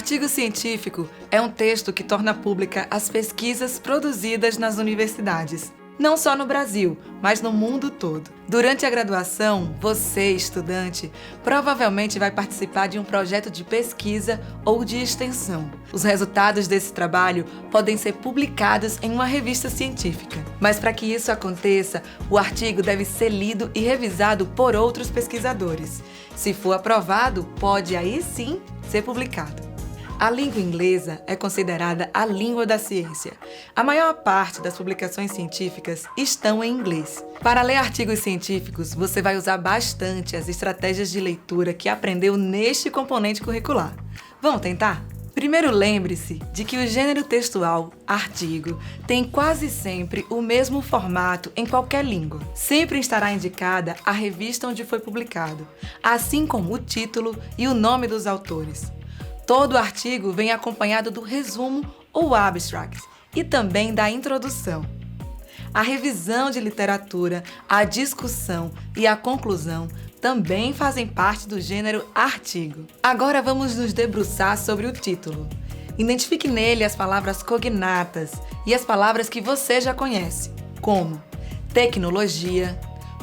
artigo científico é um texto que torna pública as pesquisas produzidas nas universidades. Não só no Brasil, mas no mundo todo. Durante a graduação, você, estudante, provavelmente vai participar de um projeto de pesquisa ou de extensão. Os resultados desse trabalho podem ser publicados em uma revista científica. Mas para que isso aconteça, o artigo deve ser lido e revisado por outros pesquisadores. Se for aprovado, pode aí sim ser publicado. A língua inglesa é considerada a língua da ciência. A maior parte das publicações científicas estão em inglês. Para ler artigos científicos, você vai usar bastante as estratégias de leitura que aprendeu neste componente curricular. Vamos tentar? Primeiro, lembre-se de que o gênero textual, artigo, tem quase sempre o mesmo formato em qualquer língua. Sempre estará indicada a revista onde foi publicado, assim como o título e o nome dos autores. Todo artigo vem acompanhado do resumo ou abstract e também da introdução. A revisão de literatura, a discussão e a conclusão também fazem parte do gênero artigo. Agora vamos nos debruçar sobre o título. Identifique nele as palavras cognatas e as palavras que você já conhece, como tecnologia,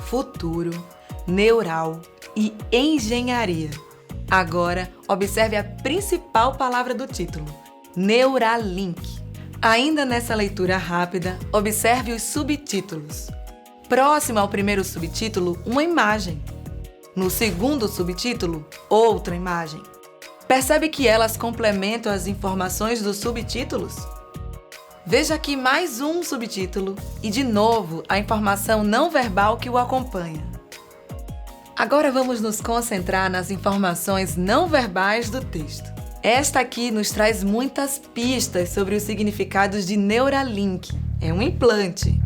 futuro, neural e engenharia. Agora, observe a principal palavra do título, Neuralink. Ainda nessa leitura rápida, observe os subtítulos. Próximo ao primeiro subtítulo, uma imagem. No segundo subtítulo, outra imagem. Percebe que elas complementam as informações dos subtítulos? Veja aqui mais um subtítulo e, de novo, a informação não verbal que o acompanha. Agora vamos nos concentrar nas informações não verbais do texto. Esta aqui nos traz muitas pistas sobre os significados de Neuralink. É um implante.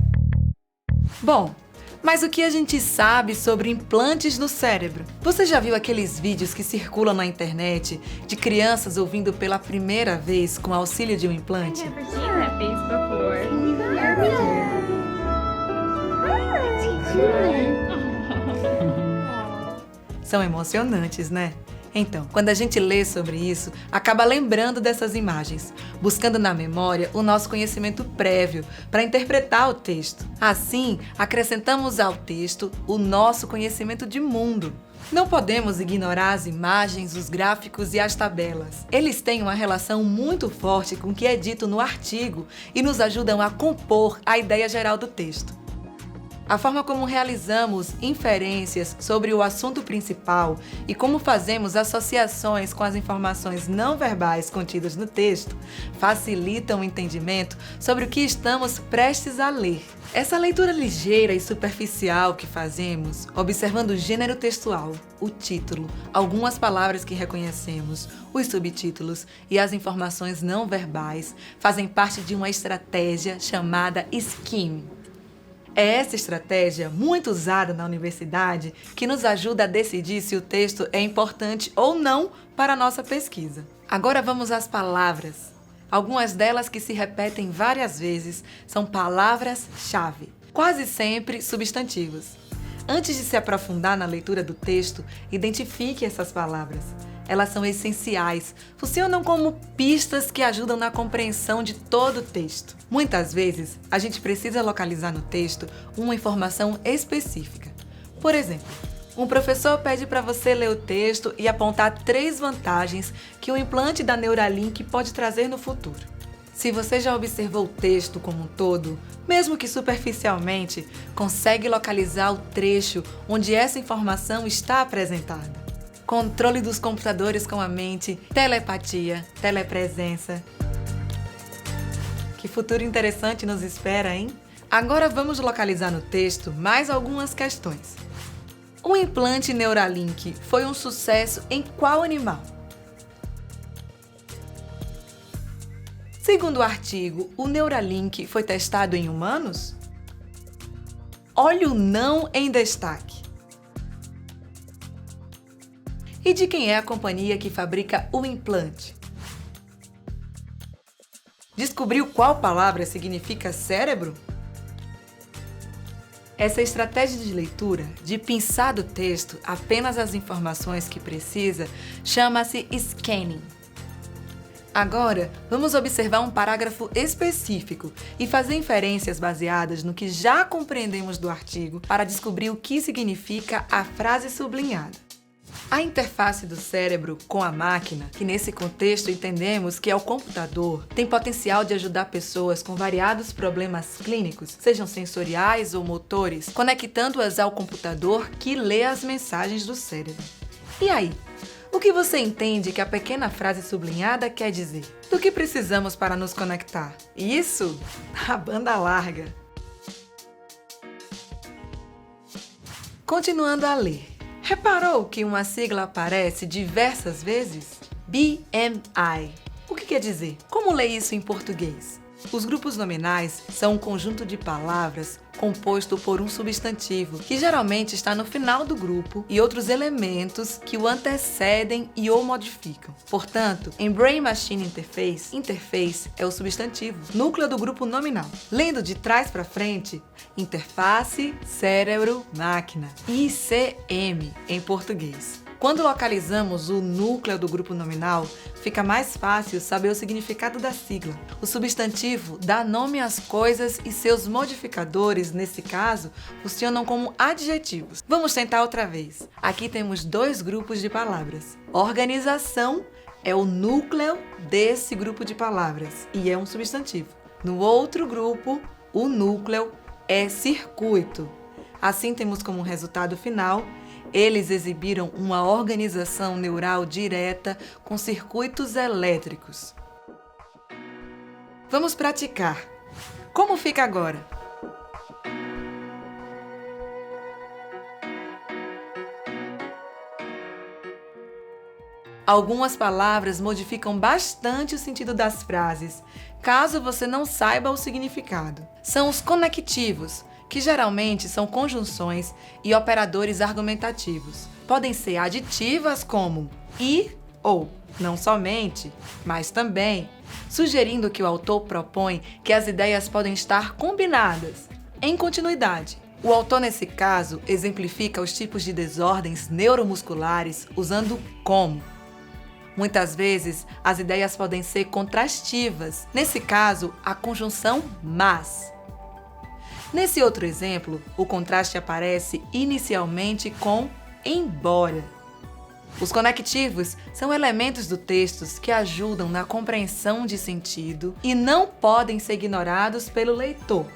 Bom, mas o que a gente sabe sobre implantes no cérebro? Você já viu aqueles vídeos que circulam na internet de crianças ouvindo pela primeira vez com auxílio de um implante? São emocionantes, né? Então, quando a gente lê sobre isso, acaba lembrando dessas imagens, buscando na memória o nosso conhecimento prévio para interpretar o texto. Assim, acrescentamos ao texto o nosso conhecimento de mundo. Não podemos ignorar as imagens, os gráficos e as tabelas. Eles têm uma relação muito forte com o que é dito no artigo e nos ajudam a compor a ideia geral do texto. A forma como realizamos inferências sobre o assunto principal e como fazemos associações com as informações não verbais contidas no texto facilitam o entendimento sobre o que estamos prestes a ler. Essa leitura ligeira e superficial que fazemos, observando o gênero textual, o título, algumas palavras que reconhecemos, os subtítulos e as informações não verbais, fazem parte de uma estratégia chamada skimming. É essa estratégia, muito usada na universidade, que nos ajuda a decidir se o texto é importante ou não para a nossa pesquisa. Agora vamos às palavras. Algumas delas que se repetem várias vezes são palavras-chave, quase sempre substantivos. Antes de se aprofundar na leitura do texto, identifique essas palavras. Elas são essenciais, funcionam como pistas que ajudam na compreensão de todo o texto. Muitas vezes, a gente precisa localizar no texto uma informação específica. Por exemplo, um professor pede para você ler o texto e apontar 3 vantagens que o implante da Neuralink pode trazer no futuro. Se você já observou o texto como um todo, mesmo que superficialmente, consegue localizar o trecho onde essa informação está apresentada. Controle dos computadores com a mente, telepatia, telepresença. Que futuro interessante nos espera, hein? Agora vamos localizar no texto mais algumas questões. O implante Neuralink foi um sucesso em qual animal? Segundo o artigo, o Neuralink foi testado em humanos? Olhe o não em destaque. E de quem é a companhia que fabrica o implante? Descobriu qual palavra significa cérebro? Essa estratégia de leitura, de pinçar do texto apenas as informações que precisa, chama-se scanning. Agora, vamos observar um parágrafo específico e fazer inferências baseadas no que já compreendemos do artigo para descobrir o que significa a frase sublinhada. A interface do cérebro com a máquina, que nesse contexto entendemos que é o computador, tem potencial de ajudar pessoas com variados problemas clínicos, sejam sensoriais ou motores, conectando-as ao computador que lê as mensagens do cérebro. E aí? O que você entende que a pequena frase sublinhada quer dizer? Do que precisamos para nos conectar? Isso? A banda larga. Continuando a ler. Reparou que uma sigla aparece diversas vezes? BMI. O que quer dizer? Como ler isso em português? Os grupos nominais são um conjunto de palavras composto por um substantivo, que geralmente está no final do grupo, e outros elementos que o antecedem e o modificam. Portanto, em Brain Machine Interface, interface é o substantivo, núcleo do grupo nominal. Lendo de trás para frente, interface, cérebro, máquina, ICM em português. Quando localizamos o núcleo do grupo nominal, fica mais fácil saber o significado da sigla. O substantivo dá nome às coisas e seus modificadores, nesse caso, funcionam como adjetivos. Vamos tentar outra vez. Aqui temos dois grupos de palavras. Organização é o núcleo desse grupo de palavras e é um substantivo. No outro grupo, o núcleo é circuito. Assim, temos como resultado final: eles exibiram uma organização neural direta com circuitos elétricos. Vamos praticar. Como fica agora? Algumas palavras modificam bastante o sentido das frases, caso você não saiba o significado. São os conectivos, que geralmente são conjunções e operadores argumentativos. Podem ser aditivas como e ou, não somente, mas também, sugerindo que o autor propõe que as ideias podem estar combinadas, em continuidade. O autor, nesse caso, exemplifica os tipos de desordens neuromusculares usando como. Muitas vezes, as ideias podem ser contrastivas, nesse caso, a conjunção mas. Nesse outro exemplo, o contraste aparece inicialmente com embora. Os conectivos são elementos do texto que ajudam na compreensão de sentido e não podem ser ignorados pelo leitor.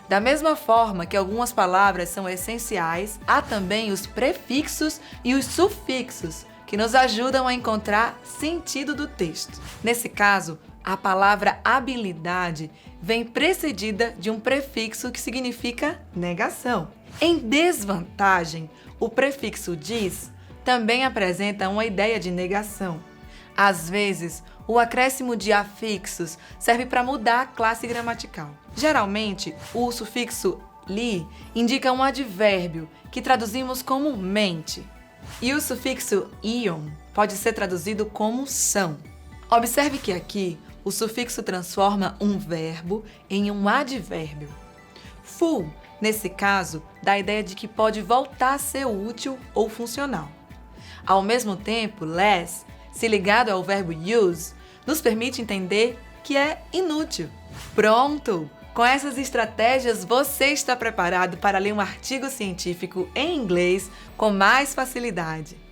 Da mesma forma que algumas palavras são essenciais, há também os prefixos e os sufixos, que nos ajudam a encontrar sentido do texto. Nesse caso, a palavra habilidade vem precedida de um prefixo que significa negação. Em desvantagem, o prefixo diz também apresenta uma ideia de negação. Às vezes, o acréscimo de afixos serve para mudar a classe gramatical. Geralmente, o sufixo li indica um advérbio, que traduzimos como mente. E o sufixo ion pode ser traduzido como são. Observe que aqui, o sufixo transforma um verbo em um advérbio. Full, nesse caso, dá a ideia de que pode voltar a ser útil ou funcional. Ao mesmo tempo, less, se ligado ao verbo use, nos permite entender que é inútil. Pronto! Com essas estratégias, você está preparado para ler um artigo científico em inglês com mais facilidade.